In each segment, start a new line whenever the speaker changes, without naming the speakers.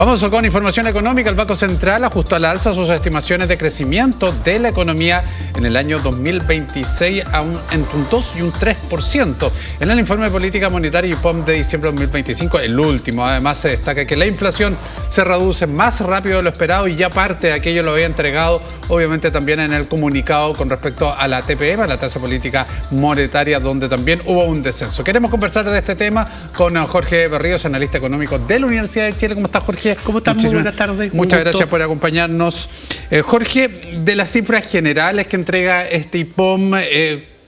Vamos con información económica. El Banco Central ajustó al alza sus estimaciones de crecimiento de la economía en el año 2026 entre un 2 y un 3%. En el informe de política monetaria IPOM de diciembre de 2025, el último, además se destaca que la inflación se reduce más rápido de lo esperado y ya parte de aquello lo había entregado, obviamente también en el comunicado con respecto a la TPM, a la tasa política monetaria, donde también hubo un descenso. Queremos conversar de este tema con Jorge Berríos, analista económico de la Universidad de Chile. ¿Cómo está, Jorge?
¿Cómo estás? Muy buenas tardes.
Muchas gracias por acompañarnos. Jorge, de las cifras generales que entrega este IPOM,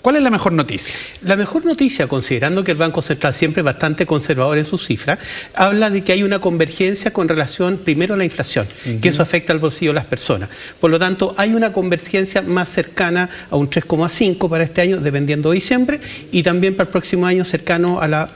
¿cuál es la mejor noticia?
La mejor noticia, considerando que el Banco Central siempre es bastante conservador en sus cifras, habla de que hay una convergencia con relación primero a la inflación, que eso afecta al bolsillo de las personas. Por lo tanto, hay una convergencia más cercana a un 3,5 para este año, dependiendo de diciembre, y también para el próximo año cercano a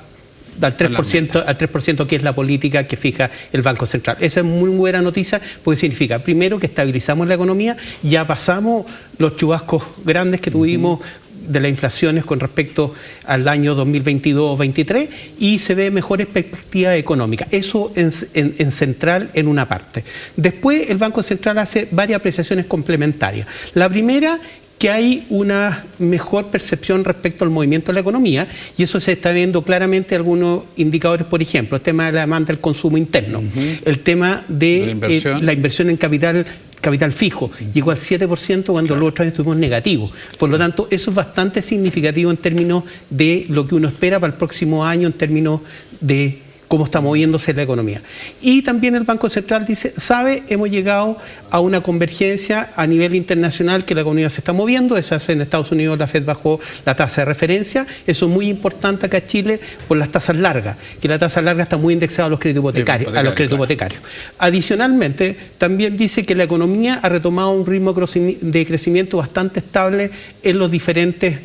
al 3%, que es la política que fija el Banco Central. Esa es muy buena noticia porque significa, primero, que estabilizamos la economía, ya pasamos los chubascos grandes que tuvimos de las inflaciones con respecto al año 2022-23 y se ve mejores perspectivas económicas. Eso en central en una parte. Después el Banco Central hace varias apreciaciones complementarias. La primera, que hay una mejor percepción respecto al movimiento de la economía, y eso se está viendo claramente en algunos indicadores, por ejemplo, el tema de la demanda del consumo interno, el tema de la inversión en capital fijo, llegó al 7% cuando los otros años estuvimos negativos. Por lo tanto, eso es bastante significativo en términos de lo que uno espera para el próximo año, en términos de cómo está moviéndose la economía. Y también el Banco Central dice, hemos llegado a una convergencia a nivel internacional, que la economía se está moviendo. Eso hace en Estados Unidos, la FED bajó la tasa de referencia. Eso es muy importante acá en Chile por las tasas largas, que la tasa larga está muy indexada a los créditos hipotecarios. Adicionalmente, también dice que la economía ha retomado un ritmo de crecimiento bastante estable en los diferentes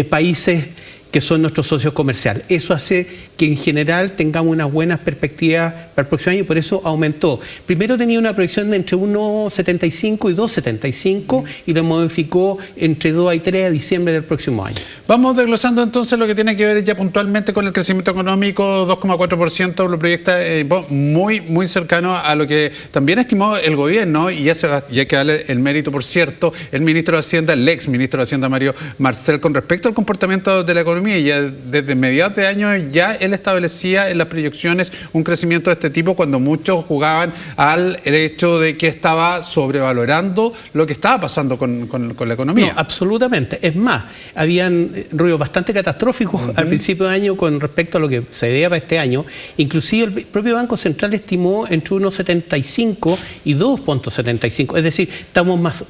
países que son nuestros socios comerciales. Eso hace que en general tengamos unas buenas perspectivas para el próximo año y por eso aumentó. Primero tenía una proyección de entre 1,75 y 2,75 y lo modificó entre 2 y 3 a diciembre del próximo año.
Vamos desglosando entonces lo que tiene que ver ya puntualmente con el crecimiento económico. 2,4% lo proyecta muy cercano a lo que también estimó el gobierno, y hay que darle el mérito, por cierto, el ministro de Hacienda, el ex ministro de Hacienda, Mario Marcel, con respecto al comportamiento de la economía. Y ya desde mediados de año ya él establecía en las proyecciones un crecimiento de este tipo, cuando muchos jugaban al hecho de que estaba sobrevalorando lo que estaba pasando con la economía.
No, absolutamente. Es más, habían ruidos bastante catastróficos al principio de año con respecto a lo que se veía para este año. Inclusive el propio Banco Central estimó entre 1,75 y 2,75. Es decir, estamos más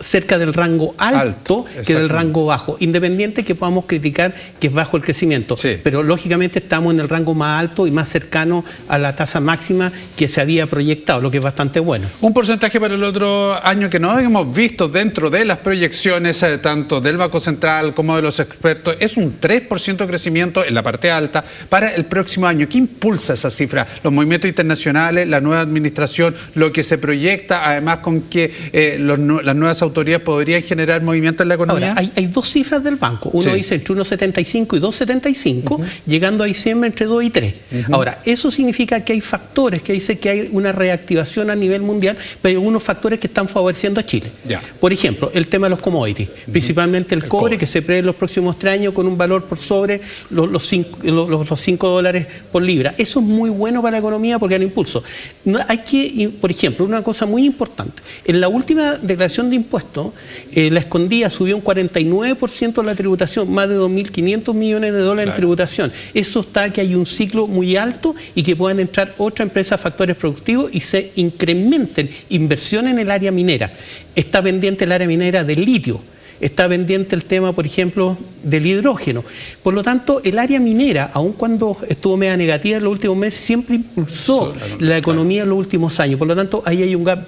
cerca del rango alto que del rango bajo, independiente que podamos criticar que es bajo el crecimiento, pero lógicamente estamos en el rango más alto y más cercano a la tasa máxima que se había proyectado, lo que es bastante bueno.
Un porcentaje para el otro año que no hemos visto dentro de las proyecciones tanto del Banco Central como de los expertos es un 3% de crecimiento en la parte alta para el próximo año. ¿Qué impulsa esa cifra? Los movimientos internacionales, la nueva administración, lo que se proyecta, además con que las nuevas autoridades podrían generar movimiento en la economía.
Ahora, hay dos cifras del banco. Uno dice entre 1,75 y 2,75, llegando a diciembre entre 2 y 3. Ahora, eso significa que hay factores que dice que hay una reactivación a nivel mundial, pero hay algunos factores que están favoreciendo a Chile. Por ejemplo, el tema de los commodities, principalmente el cobre, que se prevé en los próximos 3 años con un valor por sobre los $5 por libra. Eso es muy bueno para la economía porque da impulso. Por ejemplo, una cosa muy importante, en la última declaración de impuestos, la Escondida subió un 49% la tributación, más de 2.500 millones de dólares en tributación. Eso está que hay un ciclo muy alto y que puedan entrar otras empresas, factores productivos y se incrementen inversión en el área minera. Está pendiente el área minera del litio. Está pendiente el tema, por ejemplo, del hidrógeno. Por lo tanto, el área minera, aun cuando estuvo media negativa en los últimos meses, siempre impulsó la economía en los últimos años. Por lo tanto, ahí hay un gap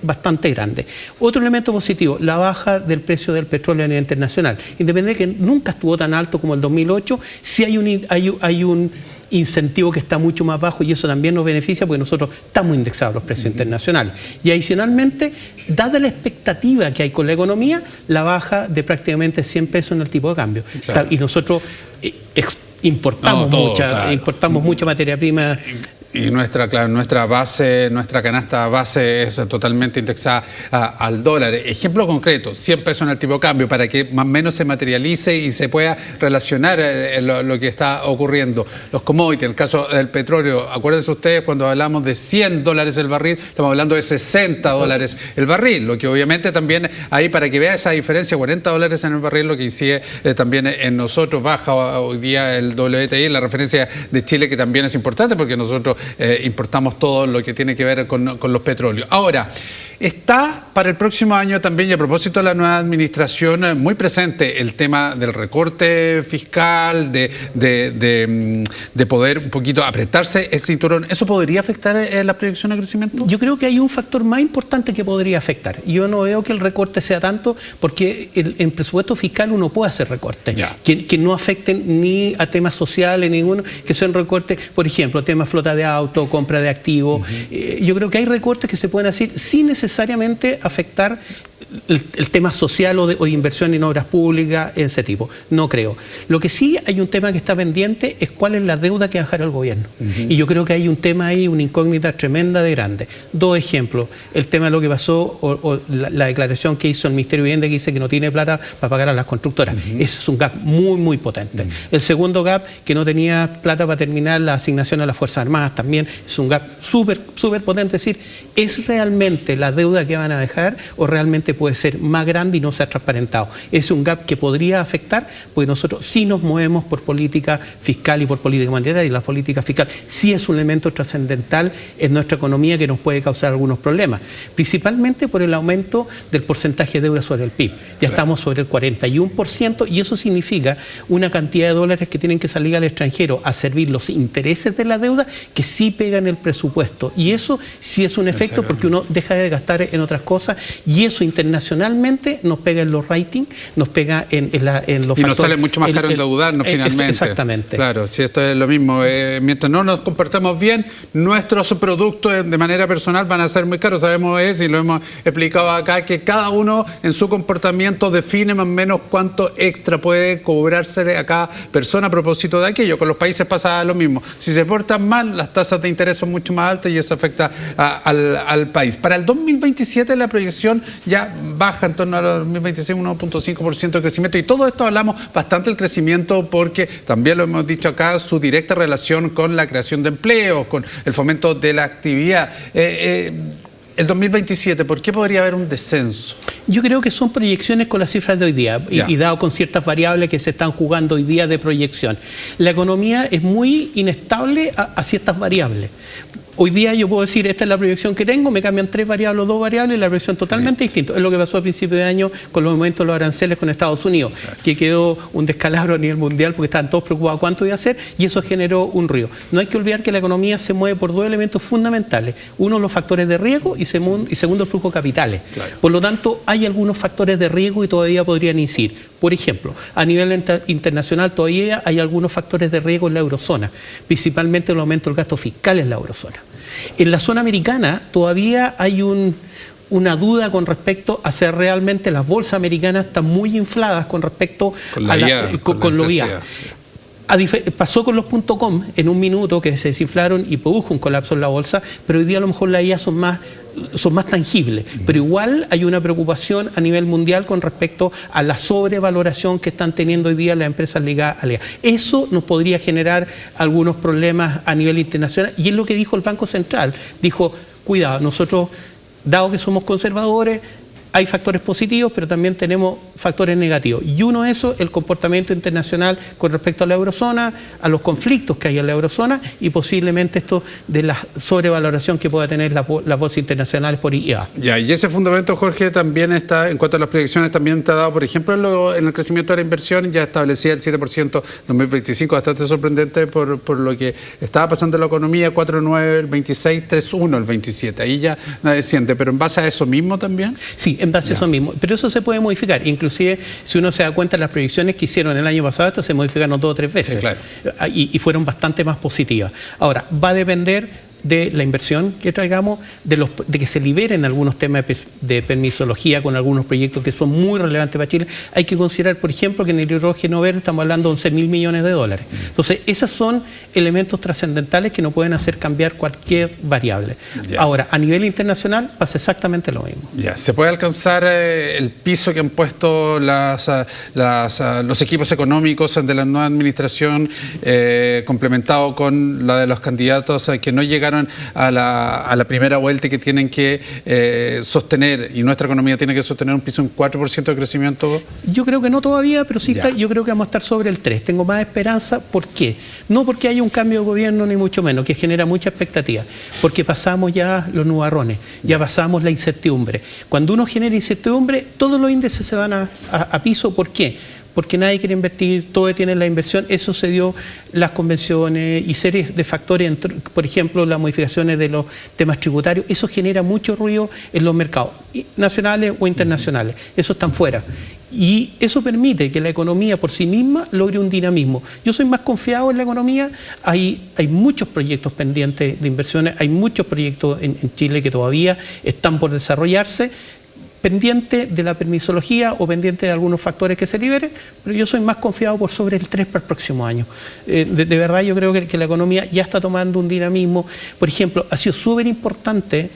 bastante grande. Otro elemento positivo, la baja del precio del petróleo a nivel internacional. Independiente de que nunca estuvo tan alto como el 2008, sí hay un incentivo que está mucho más bajo y eso también nos beneficia porque nosotros estamos indexados a los precios internacionales. Y adicionalmente, dada la expectativa que hay con la economía, la baja de prácticamente 100 pesos en el tipo de cambio. Y nosotros importamos mucha materia prima
Y nuestra base, nuestra canasta base es totalmente indexada al dólar. Ejemplo concreto, 100 pesos en el tipo de cambio, para que más o menos se materialice y se pueda relacionar lo que está ocurriendo. Los commodities, en el caso del petróleo, acuérdense ustedes, cuando hablamos de $100 el barril, estamos hablando de $60 el barril, lo que obviamente también ahí, para que vea esa diferencia, $40 en el barril, lo que incide también en nosotros. Baja hoy día el WTI, la referencia de Chile, que también es importante porque nosotros importamos todo lo que tiene que ver con los petróleos. Ahora, está para el próximo año también, y a propósito de la nueva administración, muy presente el tema del recorte fiscal, de poder un poquito apretarse el cinturón. ¿Eso podría afectar la proyección de crecimiento?
Yo creo que hay un factor más importante que podría afectar. Yo no veo que el recorte sea tanto, porque en presupuesto fiscal uno puede hacer recortes que no afecten ni a temas sociales, ninguno, que sean recortes, por ejemplo, temas flota de auto, compra de activos. Yo creo que hay recortes que se pueden hacer sin necesariamente afectar el tema social o de inversión en obras públicas, ese tipo. No creo. Lo que sí hay un tema que está pendiente es cuál es la deuda que va a dejar el gobierno. Y yo creo que hay un tema ahí, una incógnita tremenda de grande. Dos ejemplos. El tema de lo que pasó, o la declaración que hizo el Ministerio de Vivienda, que dice que no tiene plata para pagar a las constructoras. Eso es un gap muy, muy potente. El segundo gap, que no tenía plata para terminar la asignación a las Fuerzas Armadas, también es un gap súper, súper potente. Es decir, ¿es realmente la deuda que van a dejar o realmente puede ser más grande y no se ha transparentado? Es un gap que podría afectar, porque nosotros sí nos movemos por política fiscal y por política monetaria, y la política fiscal sí es un elemento trascendental en nuestra economía que nos puede causar algunos problemas, principalmente por el aumento del porcentaje de deuda sobre el PIB. Ya estamos sobre el 41%, y eso significa una cantidad de dólares que tienen que salir al extranjero a servir los intereses de la deuda, que sí pegan el presupuesto, y eso sí es un efecto, porque uno deja de gastar en otras cosas, y eso internacionalmente nos pega en los ratings, nos pega en los factores.
Y nos sale mucho más caro endeudarnos finalmente.
Exactamente.
Claro, si esto es lo mismo. Mientras no nos comportemos bien, nuestros productos de manera personal van a ser muy caros. Sabemos eso, y lo hemos explicado acá, que cada uno en su comportamiento define más o menos cuánto extra puede cobrarse a cada persona a propósito de aquello. Con los países pasa lo mismo. Si se portan mal, las tasas de interés son mucho más altas, y eso afecta al país. Para el 2027 la proyección ya baja en torno a los 2026, 1.5% de crecimiento, y todo esto hablamos bastante del crecimiento porque también lo hemos dicho acá, su directa relación con la creación de empleo, con el fomento de la actividad. El 2027, ¿por qué podría haber un descenso?
Yo creo que son proyecciones con las cifras de hoy día, y dado con ciertas variables que se están jugando hoy día de proyección. La economía es muy inestable a ciertas variables. Hoy día yo puedo decir, esta es la proyección que tengo, me cambian 3 variables o 2 variables, y la proyección totalmente distinta. Es lo que pasó a principio de año con los aumentos de los aranceles con Estados Unidos, que quedó un descalabro a nivel mundial porque estaban todos preocupados cuánto iba a hacer, y eso generó un ruido. No hay que olvidar que la economía se mueve por 2 elementos fundamentales. Uno, los factores de riesgo, y segundo, el flujo de capitales. Por lo tanto, hay algunos factores de riesgo y todavía podrían incidir. Por ejemplo, a nivel internacional todavía hay algunos factores de riesgo en la eurozona, principalmente el aumento del gasto fiscal en la eurozona. En la zona americana todavía hay una duda con respecto a si realmente las bolsas americanas están muy infladas con respecto con lo IA. Pasó con los .com en un minuto, que se desinflaron y produjo un colapso en la bolsa, pero hoy día a lo mejor las IA son más tangibles. Pero igual hay una preocupación a nivel mundial con respecto a la sobrevaloración que están teniendo hoy día las empresas ligadas a la IA. Eso nos podría generar algunos problemas a nivel internacional, y es lo que dijo el Banco Central. Dijo, cuidado, nosotros, dado que somos conservadores, hay factores positivos, pero también tenemos factores negativos. Y uno de esos, el comportamiento internacional con respecto a la eurozona, a los conflictos que hay en la eurozona, y posiblemente esto de la sobrevaloración que pueda tener las bolsas internacionales por IA.
Ya, y ese fundamento, Jorge, también está, en cuanto a las proyecciones, también está dado, por ejemplo, en el crecimiento de la inversión, ya establecía el 7% en 2025, bastante sorprendente por lo que estaba pasando en la economía, 4,9 el 26, 3,1 el 27. Ahí ya no desciende, pero en base a eso mismo también.
Sí, en base a eso mismo. Pero eso se puede modificar. Inclusive, si uno se da cuenta, las proyecciones que hicieron el año pasado, esto se modificaron 2 o 3 veces.
Sí, claro.
Y fueron bastante más positivas. Ahora, va a depender de la inversión que traigamos, de que se liberen algunos temas de permisología con algunos proyectos que son muy relevantes para Chile. Hay que considerar, por ejemplo, que en el hidrógeno verde estamos hablando de 11.000 millones de dólares. Entonces, esos son elementos trascendentales que no pueden hacer cambiar cualquier variable.
Ya.
Ahora, a nivel internacional pasa exactamente lo mismo.
Ya. ¿Se puede alcanzar el piso que han puesto los equipos económicos de la nueva administración, complementado con la de los candidatos que no llegaron a la primera vuelta y que tienen que sostener, y nuestra economía tiene que sostener un piso en 4% de crecimiento?
Yo creo que no todavía, pero sí yo creo que vamos a estar sobre el 3. Tengo más esperanza. ¿Por qué? No porque haya un cambio de gobierno, ni mucho menos, que genera mucha expectativa, porque pasamos ya los nubarrones, ya pasamos la incertidumbre. Cuando uno genera incertidumbre, todos los índices se van a piso. ¿Por qué? Porque nadie quiere invertir, todo detiene la inversión. Eso se dio las convenciones y series de factores, por ejemplo, las modificaciones de los temas tributarios. Eso genera mucho ruido en los mercados, nacionales o internacionales. Eso están fuera. Y eso permite que la economía por sí misma logre un dinamismo. Yo soy más confiado en la economía. Hay muchos proyectos pendientes de inversiones, hay muchos proyectos en Chile que todavía están por desarrollarse, pendiente de la permisología o pendiente de algunos factores que se liberen, pero yo soy más confiado por sobre el 3 para el próximo año. De verdad yo creo que la economía ya está tomando un dinamismo. Por ejemplo, ha sido súper importante,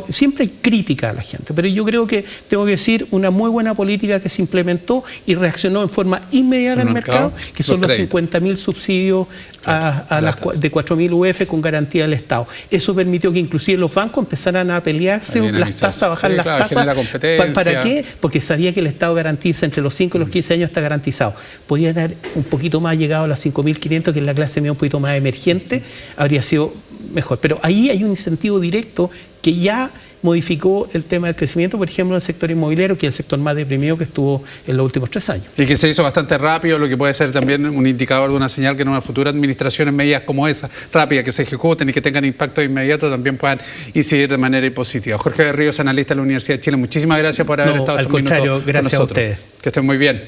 siempre hay crítica a la gente, pero yo creo que, tengo que decir, una muy buena política que se implementó y reaccionó en forma inmediata al mercado, que son los 50.000 subsidios de 4.000 UF con garantía del Estado. Eso permitió que inclusive los bancos empezaran a pelearse las tasas, a bajar las tasas. ¿Para qué? Porque sabía que el Estado garantiza entre los 5 y los 15 años, está garantizado. Podían haber un poquito más llegado a las 5.500, que es la clase media un poquito más emergente, habría sido mejor. Pero ahí hay un incentivo directo que ya modificó el tema del crecimiento, por ejemplo, en el sector inmobiliario, que es el sector más deprimido que estuvo en los últimos 3 años.
Y que se hizo bastante rápido, lo que puede ser también un indicador de una señal que en una futura administración, en medidas como esa, rápidas, que se ejecuten y que tengan impacto inmediato, también puedan incidir de manera positiva. Jorge de Ríos, analista de la Universidad de Chile, muchísimas gracias por haber estado estos minutos con nosotros.
Gracias a ustedes.
Que estén muy bien.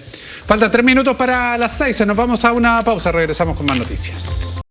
Faltan 3 minutos para las 6, nos vamos a una pausa, regresamos con más noticias.